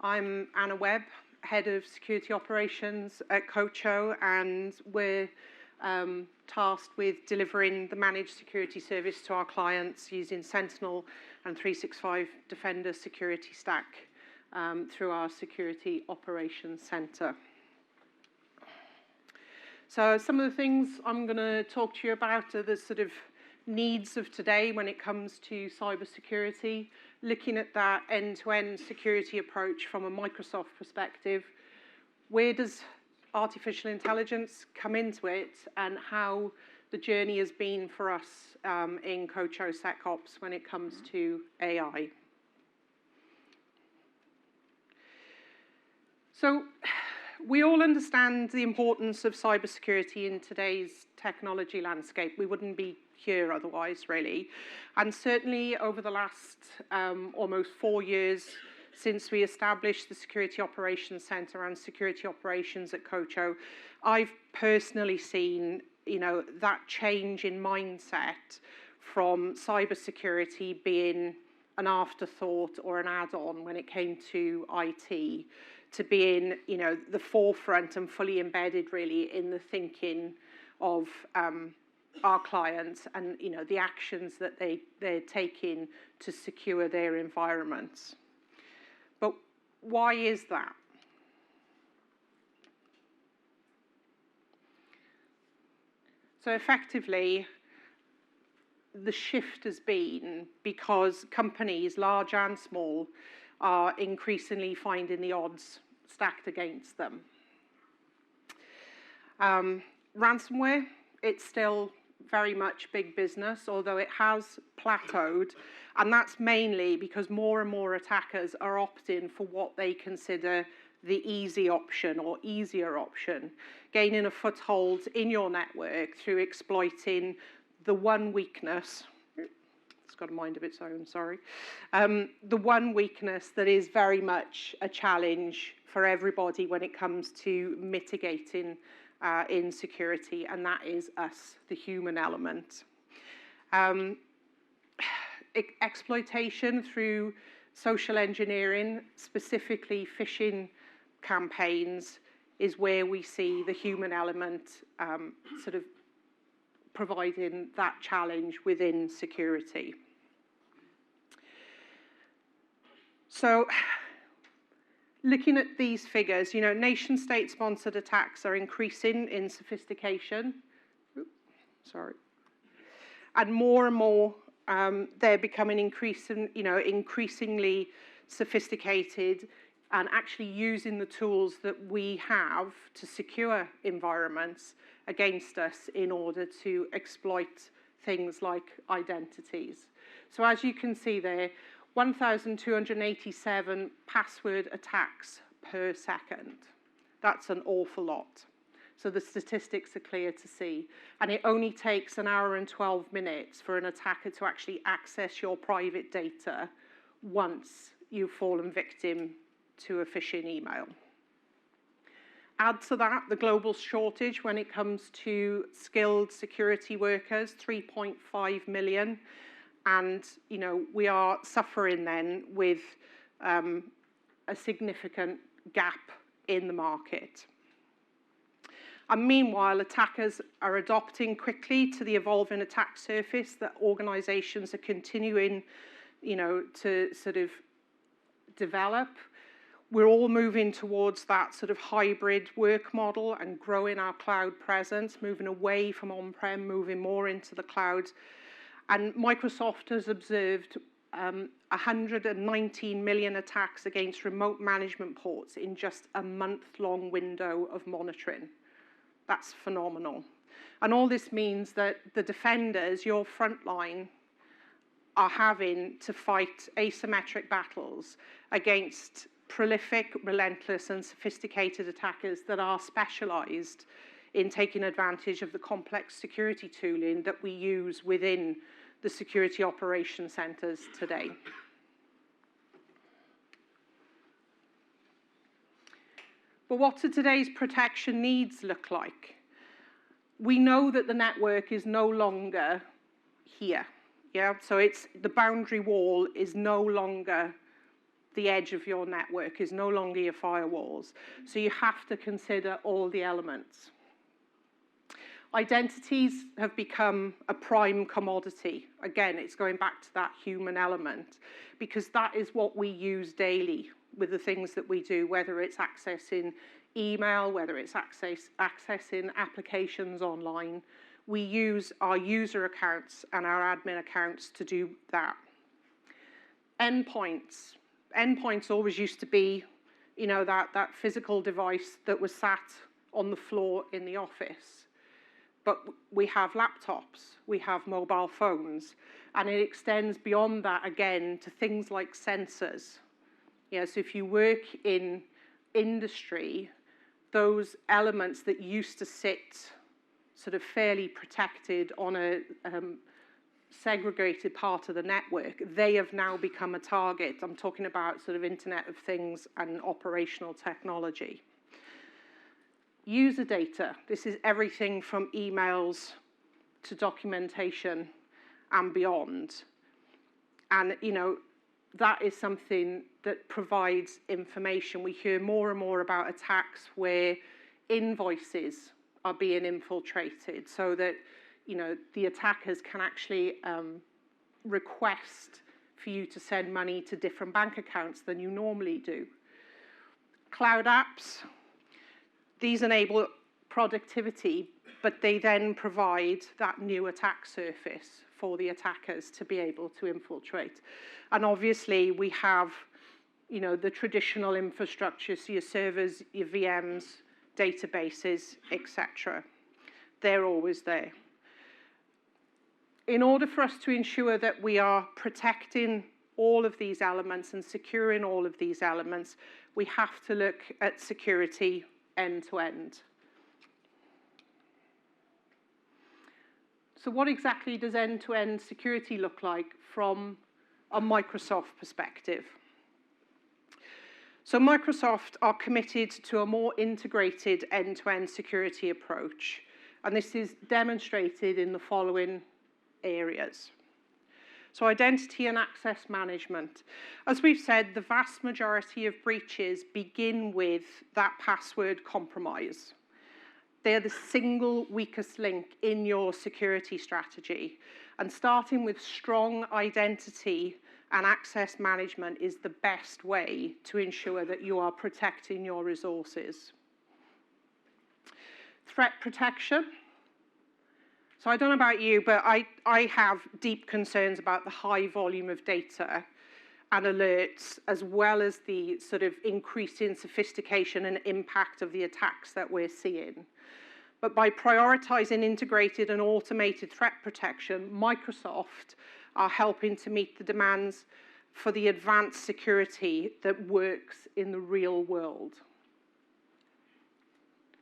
I'm Anna Webb, Head of Security Operations at Kocho, and we're tasked with delivering the managed security service to our clients using Sentinel and 365 Defender security stack through our Security Operations Center. So some of the things I'm going to talk to you about are the sort of needs of today when it comes to cybersecurity, looking at that end-to-end security approach from a Microsoft perspective. Where does artificial intelligence come into it, and how the journey has been for us in Kocho SecOps when it comes to AI. So we all understand the importance of cybersecurity in today's technology landscape. We wouldn't be here otherwise, really. And certainly over the last almost 4 years since we established the Security Operations Center and Security Operations at Kocho, I've personally seen, that change in mindset from cybersecurity being an afterthought or an add-on when it came to IT, to being, the forefront and fully embedded, really, in the thinking of our clients and, the actions that they're taking to secure their environments. But why is that? So effectively, the shift has been because companies, large and small, are increasingly finding the odds stacked against them. Ransomware, it's still very much big business, although it has plateaued, and that's mainly because more and more attackers are opting for what they consider the easy option or easier option, gaining a foothold in your network through exploiting the one weakness. It's got a mind of its own, sorry. The one weakness that is very much a challenge for everybody when it comes to mitigating insecurity, and that is us, the human element. Exploitation through social engineering, specifically phishing campaigns, is where we see the human element sort of providing that challenge within security. So, looking at these figures, nation-state sponsored attacks are increasing in sophistication. And more, they're becoming increasingly sophisticated and actually using the tools that we have to secure environments against us in order to exploit things like identities. So as you can see there, 1,287 password attacks per second. That's an awful lot. So the statistics are clear to see. And it only takes an hour and 12 minutes for an attacker to actually access your private data once you've fallen victim to a phishing email. Add to that the global shortage when it comes to skilled security workers, 3.5 million. And, we are suffering then with a significant gap in the market. And meanwhile, attackers are adopting quickly to the evolving attack surface that organizations are continuing, to sort of develop. We're all moving towards that sort of hybrid work model and growing our cloud presence, moving away from on-prem, moving more into the cloud. And Microsoft has observed 119 million attacks against remote management ports in just a month-long window of monitoring. That's phenomenal. And all this means that the defenders, your front line, are having to fight asymmetric battles against prolific, relentless, and sophisticated attackers that are specialized in taking advantage of the complex security tooling that we use within the security operations centers today. But what do today's protection needs look like? We know that the network is no longer here. Yeah, so the boundary wall is no longer the edge of your network, is no longer your firewalls. So you have to consider all the elements. Identities have become a prime commodity. Again, it's going back to that human element, because that is what we use daily with the things that we do, whether it's accessing email, whether it's accessing applications online. We use our user accounts and our admin accounts to do that. Endpoints. Endpoints always used to be, that physical device that was sat on the floor in the office. But we have laptops, we have mobile phones, and it extends beyond that again to things like sensors. So if you work in industry, those elements that used to sit sort of fairly protected on a segregated part of the network, they have now become a target. I'm talking about sort of Internet of Things and operational technology. User data. This is everything from emails to documentation and beyond. And, that is something that provides information. We hear more and more about attacks where invoices are being infiltrated so that, the attackers can actually request for you to send money to different bank accounts than you normally do. Cloud apps, these enable productivity, but they then provide that new attack surface for the attackers to be able to infiltrate. And obviously we have, the traditional infrastructure, so your servers, your VMs, databases, etc. They're always there. In order for us to ensure that we are protecting all of these elements and securing all of these elements, we have to look at security end to end. So what exactly does end-to-end security look like from a Microsoft perspective? So Microsoft are committed to a more integrated end-to-end security approach, and this is demonstrated in the following areas. So identity and access management. As we've said, the vast majority of breaches begin with that password compromise. They're the single weakest link in your security strategy. And starting with strong identity and access management is the best way to ensure that you are protecting your resources. Threat protection. So I don't know about you, but I have deep concerns about the high volume of data and alerts, as well as the sort of increasing sophistication and impact of the attacks that we're seeing. But by prioritizing integrated and automated threat protection, Microsoft are helping to meet the demands for the advanced security that works in the real world.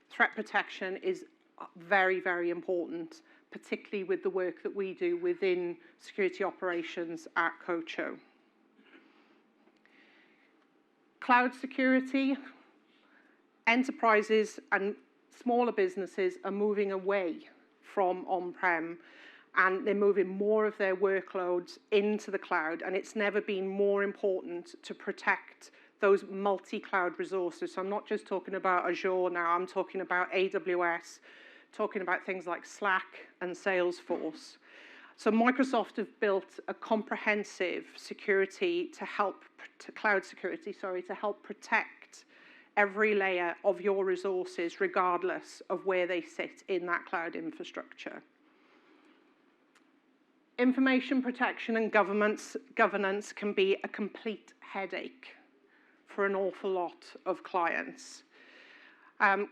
Threat protection is very, very important, particularly with the work that we do within security operations at Kocho. Cloud security. Enterprises and smaller businesses are moving away from on-prem, and they're moving more of their workloads into the cloud, and it's never been more important to protect those multi-cloud resources. So I'm not just talking about Azure now, I'm talking about AWS, talking about things like Slack and Salesforce. So Microsoft have built a comprehensive security to help, cloud security, to help protect every layer of your resources, regardless of where they sit in that cloud infrastructure. Information protection and governance can be a complete headache for an awful lot of clients.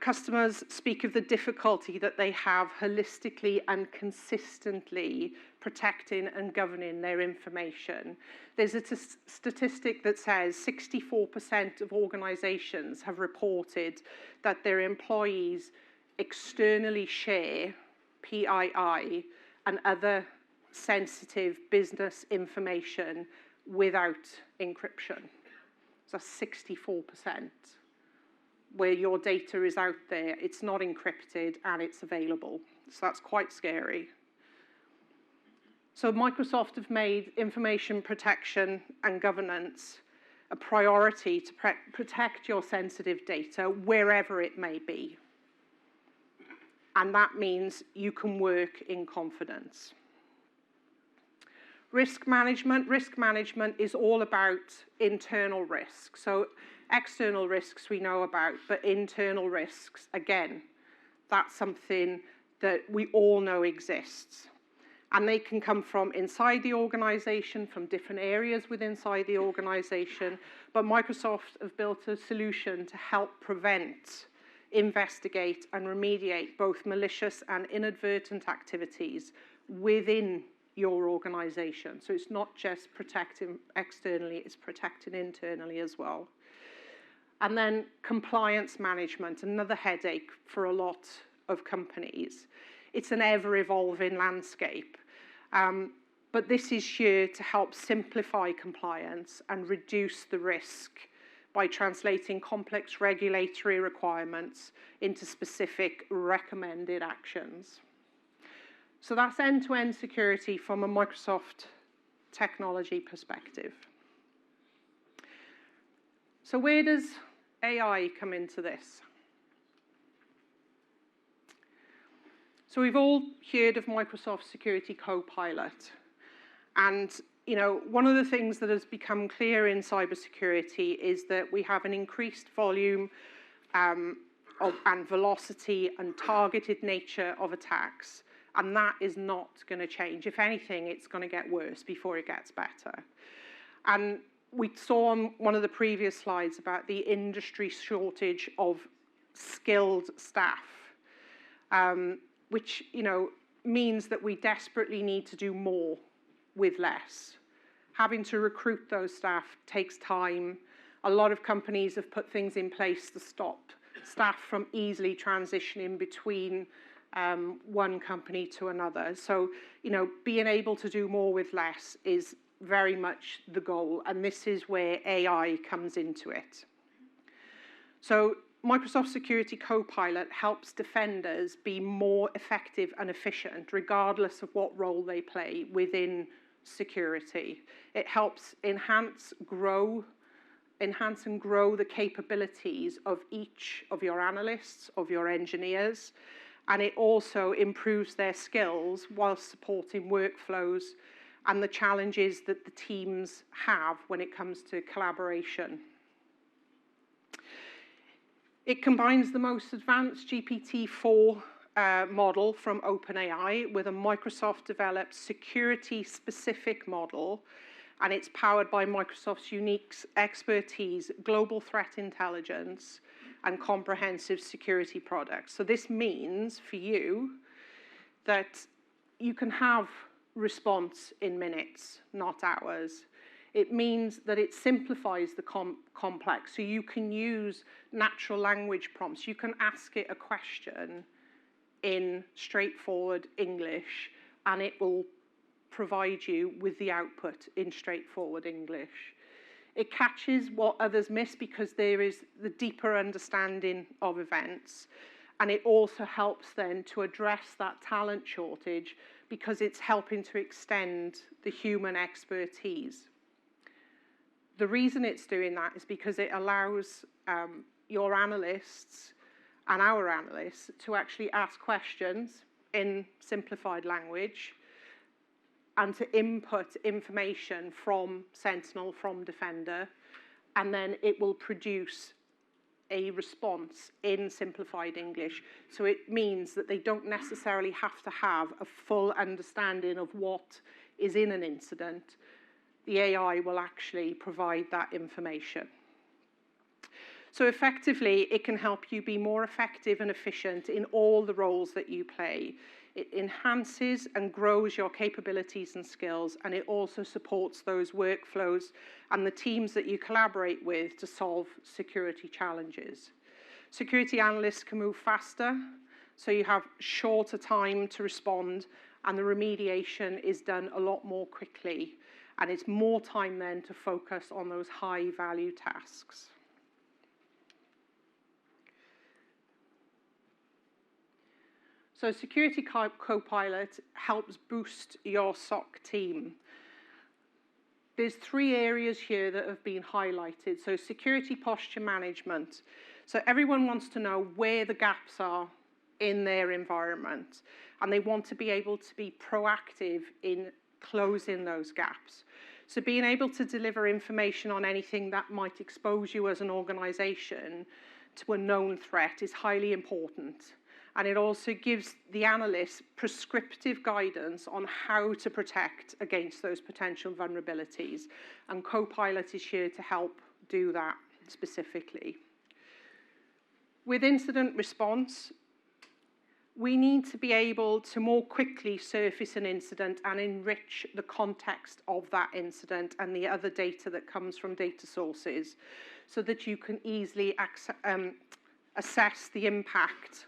Customers speak of the difficulty that they have holistically and consistently protecting and governing their information. There's a statistic that says 64% of organizations have reported that their employees externally share PII and other sensitive business information without encryption. So 64%. Where your data is out there, it's not encrypted and it's available. So that's quite scary. So Microsoft have made information protection and governance a priority to protect your sensitive data wherever it may be. And that means you can work in confidence. Risk management is all about internal risk. So external risks we know about, but internal risks, again, that's something that we all know exists. And they can come from inside the organization, from different areas within the organization, but Microsoft have built a solution to help prevent, investigate, and remediate both malicious and inadvertent activities within your organization. So it's not just protecting externally, it's protecting internally as well. And then compliance management, another headache for a lot of companies. It's an ever-evolving landscape. But this is here to help simplify compliance and reduce the risk by translating complex regulatory requirements into specific recommended actions. So that's end-to-end security from a Microsoft technology perspective. So where does AI come into this? So we've all heard of Microsoft Security Copilot. And one of the things that has become clear in cybersecurity is that we have an increased volume and velocity and targeted nature of attacks. And that is not going to change. If anything, it's going to get worse before it gets better. And we saw on one of the previous slides about the industry shortage of skilled staff, which means that we desperately need to do more with less. Having to recruit those staff takes time. A lot of companies have put things in place to stop staff from easily transitioning between one company to another. So, being able to do more with less is very much the goal, and this is where AI comes into it. So, Microsoft Security Copilot helps defenders be more effective and efficient, regardless of what role they play within security. It helps enhance and grow the capabilities of each of your analysts, of your engineers, and it also improves their skills while supporting workflows and the challenges that the teams have when it comes to collaboration. It combines the most advanced GPT-4 model from OpenAI with a Microsoft-developed security-specific model, and it's powered by Microsoft's unique expertise, global threat intelligence, and comprehensive security products. So this means for you that you can have response in minutes, not hours. It means that it simplifies the complex. So you can use natural language prompts. You can ask it a question in straightforward English, and it will provide you with the output in straightforward English. It catches what others miss because there is the deeper understanding of events, and it also helps then to address that talent shortage because it's helping to extend the human expertise. The reason it's doing that is because it allows your analysts and our analysts to actually ask questions in simplified language and to input information from Sentinel, from Defender, and then it will produce a response in simplified English. So it means that they don't necessarily have to have a full understanding of what is in an incident. The AI will actually provide that information. So effectively, it can help you be more effective and efficient in all the roles that you play. It enhances and grows your capabilities and skills, and it also supports those workflows and the teams that you collaborate with to solve security challenges. Security analysts can move faster, so you have shorter time to respond, and the remediation is done a lot more quickly, and it's more time then to focus on those high-value tasks. So Security Copilot helps boost your SOC team. there's 3 areas here that have been highlighted. So security posture management. So everyone wants to know where the gaps are in their environment, and they want to be able to be proactive in closing those gaps. So being able to deliver information on anything that might expose you as an organization to a known threat is highly important. And it also gives the analysts prescriptive guidance on how to protect against those potential vulnerabilities. And Copilot is here to help do that specifically. With incident response, we need to be able to more quickly surface an incident and enrich the context of that incident and the other data that comes from data sources so that you can easily assess the impact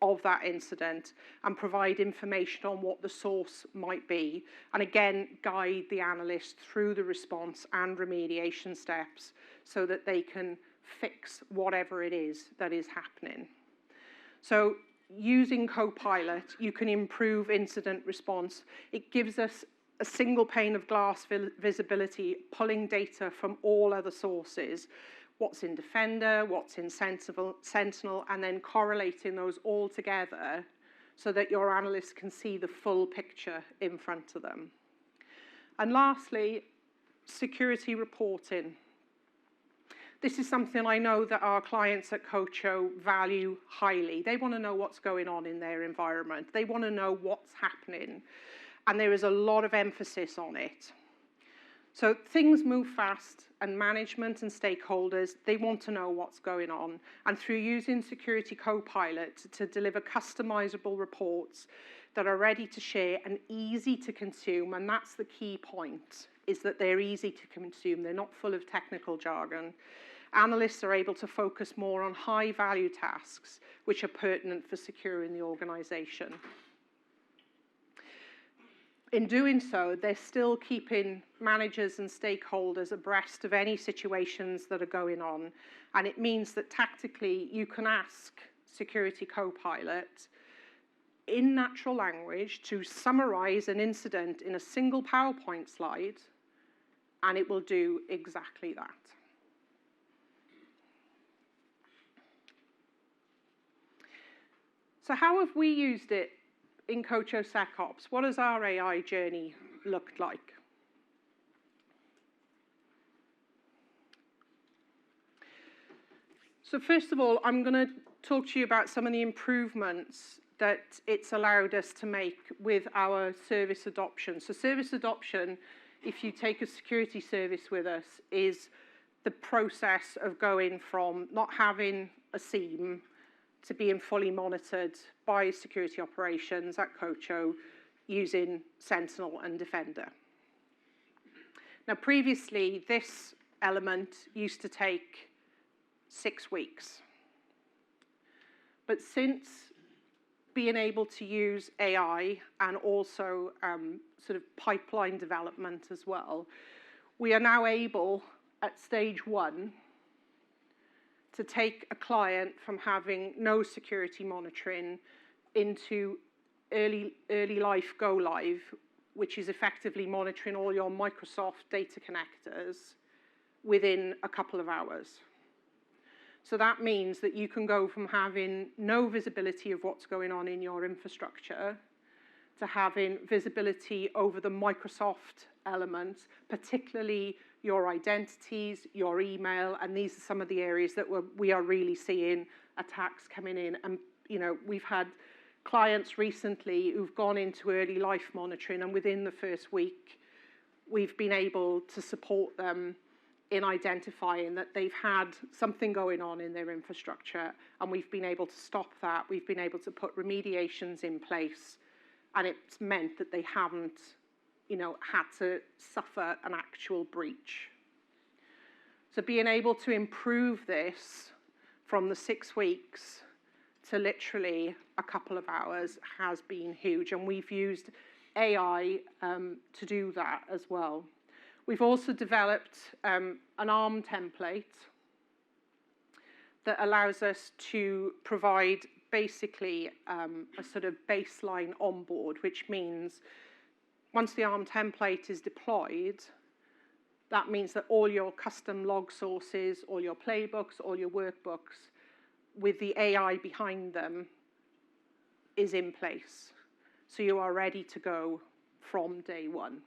of that incident and provide information on what the source might be, and again, guide the analyst through the response and remediation steps so that they can fix whatever it is that is happening. So using Copilot, you can improve incident response. It gives us a single pane of glass visibility, pulling data from all other sources, what's in Defender, what's in Sentinel, and then correlating those all together so that your analysts can see the full picture in front of them. And lastly, security reporting. This is something I know that our clients at Kocho value highly. They want to know what's going on in their environment. They want to know what's happening. And there is a lot of emphasis on it. So things move fast, and management and stakeholders, they want to know what's going on. And through using Security Copilot to deliver customizable reports that are ready to share and easy to consume, and that's the key point, is that they're easy to consume. They're not full of technical jargon. Analysts are able to focus more on high-value tasks, which are pertinent for securing the organization. In doing so, they're still keeping managers and stakeholders abreast of any situations that are going on. And it means that tactically, you can ask Security Copilot in natural language to summarize an incident in a single PowerPoint slide, and it will do exactly that. So how have we used it in Kocho SecOps? What has our AI journey looked like? So first of all, I'm going to talk to you about some of the improvements that it's allowed us to make with our service adoption. So service adoption, if you take a security service with us, is the process of going from not having a SIEM to being fully monitored by security operations at Kocho using Sentinel and Defender. Now, previously, this element used to take 6 weeks. But since being able to use AI and also sort of pipeline development as well, we are now able, at stage 1, to take a client from having no security monitoring into early life go live, which is effectively monitoring all your Microsoft data connectors within a couple of hours. So that means that you can go from having no visibility of what's going on in your infrastructure to having visibility over the Microsoft elements, particularly your identities, your email, and these are some of the areas that we are really seeing attacks coming in. And we've had clients recently who've gone into early life monitoring, and within the first week, we've been able to support them in identifying that they've had something going on in their infrastructure, and we've been able to stop that. We've been able to put remediations in place, and it's meant that they haven't had to suffer an actual breach. So being able to improve this from the 6 weeks to literally a couple of hours has been huge, and we've used AI to do that as well. We've also developed an ARM template that allows us to provide basically a sort of baseline onboard, which means once the ARM template is deployed, That means that all your custom log sources, all your playbooks, all your workbooks, with the AI behind them, is in place. So you are ready to go from day one.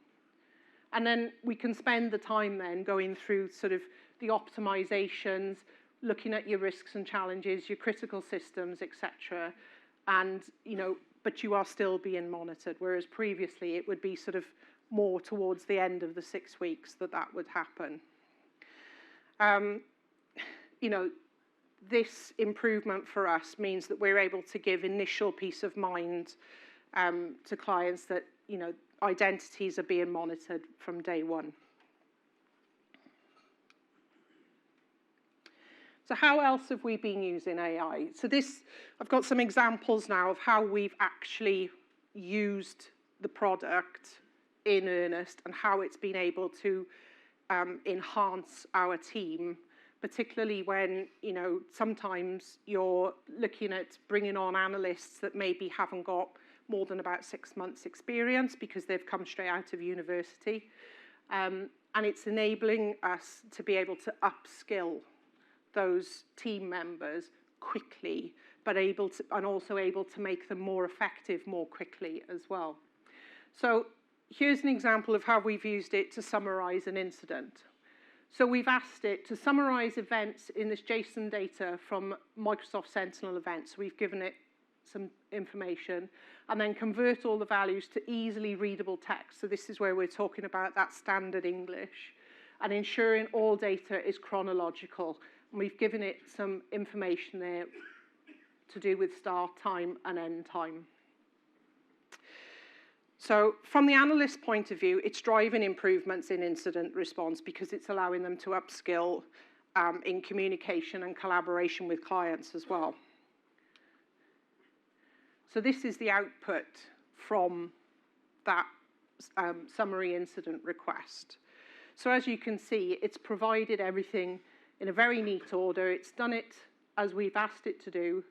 And then we can spend the time then going through sort of the optimizations, looking at your risks and challenges, your critical systems, etc. And, but you are still being monitored, whereas previously it would be sort of more towards the end of the 6 weeks that would happen. This improvement for us means that we're able to give initial peace of mind to clients that, identities are being monitored from day one. So how else have we been using AI? So I've got some examples now of how we've actually used the product in earnest and how it's been able to enhance our team, particularly when, sometimes you're looking at bringing on analysts that maybe haven't got more than about 6 months experience because they've come straight out of university. And it's enabling us to be able to upskill those team members quickly, but also able to make them more effective more quickly as well. So here's an example of how we've used it to summarize an incident. So we've asked it to summarize events in this JSON data from Microsoft Sentinel events. We've given it some information and then convert all the values to easily readable text. So this is where we're talking about that standard English and ensuring all data is chronological. And we've given it some information there to do with start time and end time. So from the analyst's point of view, it's driving improvements in incident response because it's allowing them to upskill in communication and collaboration with clients as well. So this is the output from that summary incident request. So as you can see, it's provided everything in a very neat order. It's done it as we've asked it to do.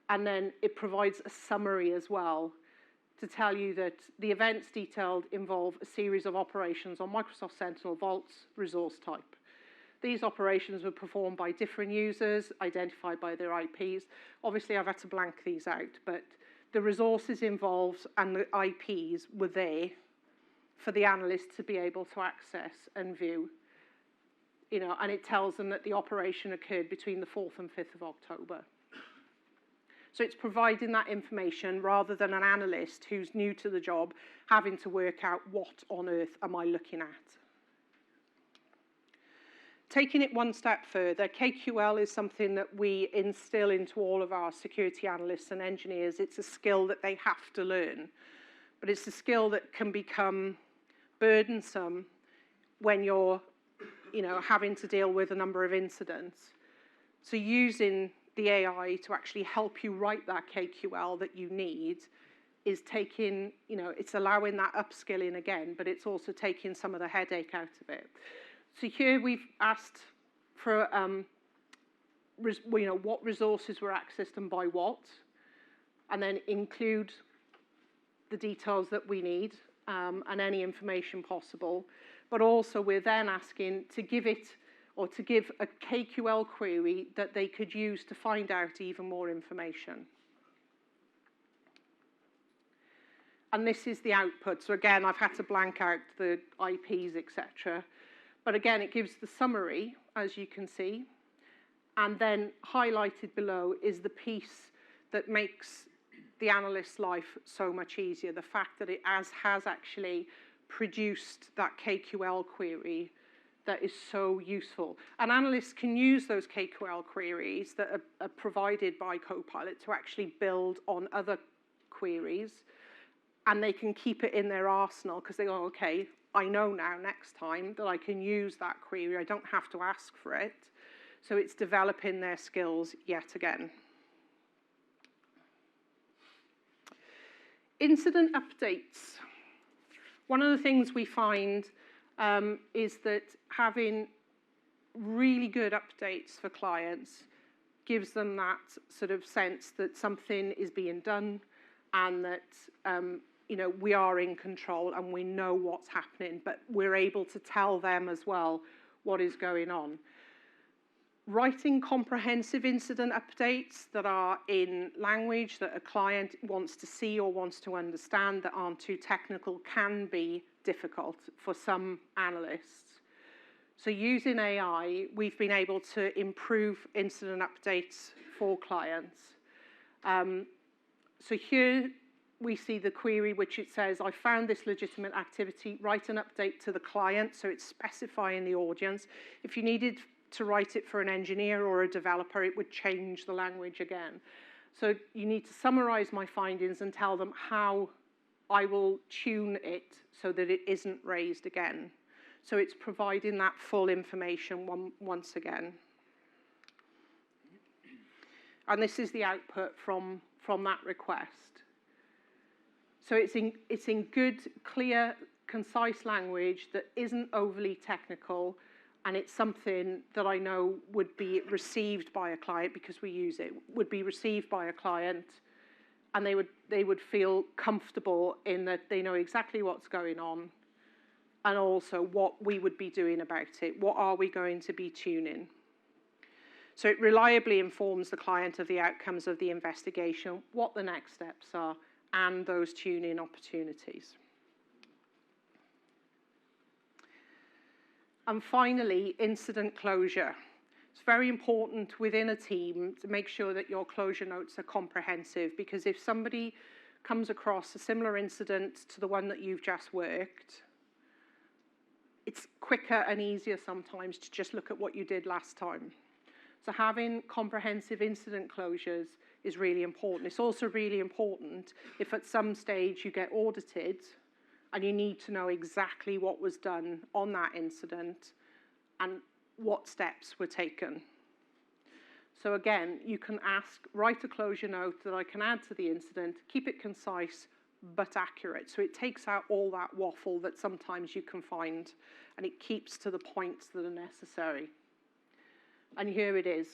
And then it provides a summary as well to tell you that the events detailed involve a series of operations on Microsoft Sentinel Vault's resource type. These operations were performed by different users, identified by their IPs. Obviously, I've had to blank these out, but the resources involved and the IPs were there for the analyst to be able to access and view. And it tells them that the operation occurred between the 4th and 5th of October. So it's providing that information rather than an analyst who's new to the job having to work out what on earth am I looking at. Taking it one step further, KQL is something that we instill into all of our security analysts and engineers. It's a skill that they have to learn, but it's a skill that can become burdensome when you're, having to deal with a number of incidents. So using the AI to actually help you write that KQL that you need is taking, it's allowing that upskilling again, but it's also taking some of the headache out of it. So here we've asked for, what resources were accessed and by what, and then include the details that we need and any information possible. But also we're then asking to give it, or to give a KQL query that they could use to find out even more information. And this is the output. So again, I've had to blank out the IPs, etc. But again, it gives the summary, as you can see. And then highlighted below is the piece that makes the analyst's life so much easier. The fact that it has actually produced that KQL query that is so useful. And analysts can use those KQL queries that are provided by Copilot to actually build on other queries. And they can keep it in their arsenal because they go, okay, I know now next time that I can use that query. I don't have to ask for it. So it's developing their skills yet again. Incident updates. One of the things we find is that having really good updates for clients gives them that sort of sense that something is being done and that we are in control and we know what's happening, but we're able to tell them as well what is going on. Writing comprehensive incident updates that are in language that a client wants to see or wants to understand, that aren't too technical, can be difficult for some analysts. So using AI, we've been able to improve incident updates for clients. So here we see the query, which it says, I found this legitimate activity, write an update to the client, so it's specifying the audience. If you needed to write it for an engineer or a developer, it would change the language again. So you need to summarize my findings and tell them how I will tune it so that it isn't raised again. So it's providing that full information once again. And this is the output from that request. So it's in good, clear, concise language that isn't overly technical, and it's something that I know would be received by a client, because we use it, would be received by a client, and they would feel comfortable in that they know exactly what's going on, and also what we would be doing about it. What are we going to be tuning? So it reliably informs the client of the outcomes of the investigation, what the next steps are, and those tuning opportunities. And finally, incident closure. It's very important within a team to make sure that your closure notes are comprehensive, because if somebody comes across a similar incident to the one that you've just worked, it's quicker and easier sometimes to just look at what you did last time. So having comprehensive incident closures is really important. It's also really important if at some stage you get audited and you need to know exactly what was done on that incident and what steps were taken. So again, you can write a closure note that I can add to the incident, keep it concise but accurate. So it takes out all that waffle that sometimes you can find, and it keeps to the points that are necessary. And here it is.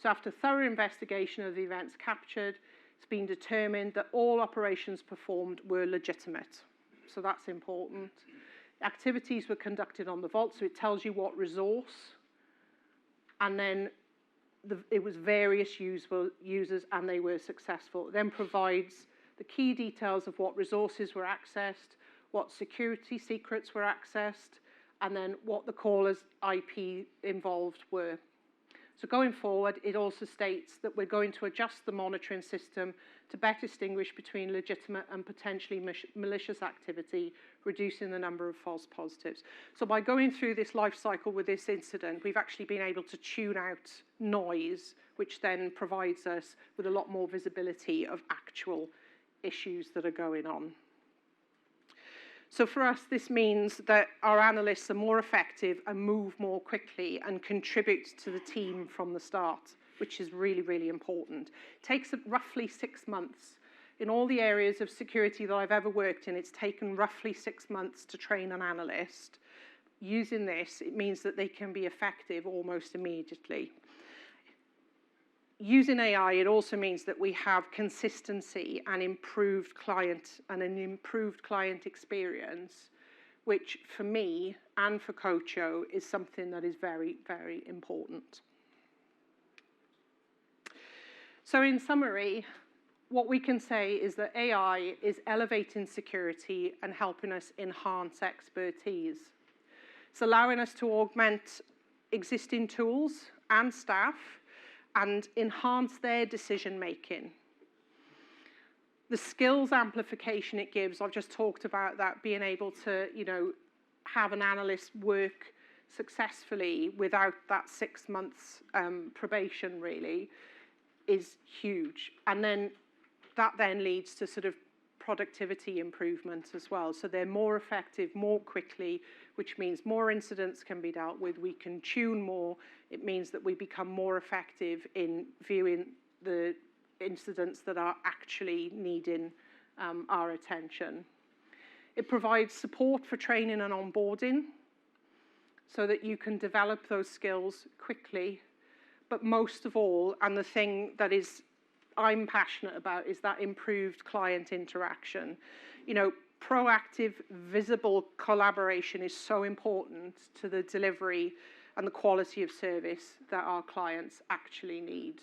So after thorough investigation of the events captured, it's been determined that all operations performed were legitimate. So that's important. Activities were conducted on the vault, so it tells you what resource. And then it was various users, and they were successful. It then provides the key details of what resources were accessed, what security secrets were accessed, and then what the caller's IP involved were. So going forward, it also states that we're going to adjust the monitoring system to better distinguish between legitimate and potentially malicious activity, reducing the number of false positives. So by going through this life cycle with this incident, we've actually been able to tune out noise, which then provides us with a lot more visibility of actual issues that are going on. So for us, this means that our analysts are more effective and move more quickly and contribute to the team from the start, which is really, really important. It takes roughly 6 months. In all the areas of security that I've ever worked in, it's taken roughly 6 months to train an analyst. Using this, it means that they can be effective almost immediately. Using AI, it also means that we have consistency and an improved client experience, which for me and for Kocho is something that is very, very important. So in summary, what we can say is that AI is elevating security and helping us enhance expertise. It's allowing us to augment existing tools and staff and enhance their decision-making. The skills amplification it gives, I've just talked about that, being able to, have an analyst work successfully without that 6 months probation, really, is huge. And then that then leads to sort of productivity improvement as well. So they're more effective more quickly, which means more incidents can be dealt with. We can tune more. It means that we become more effective in viewing the incidents that are actually needing our attention. It provides support for training and onboarding so that you can develop those skills quickly. But most of all, and the thing that is I'm passionate about is that improved client interaction. You know, proactive, visible collaboration is so important to the delivery and the quality of service that our clients actually need.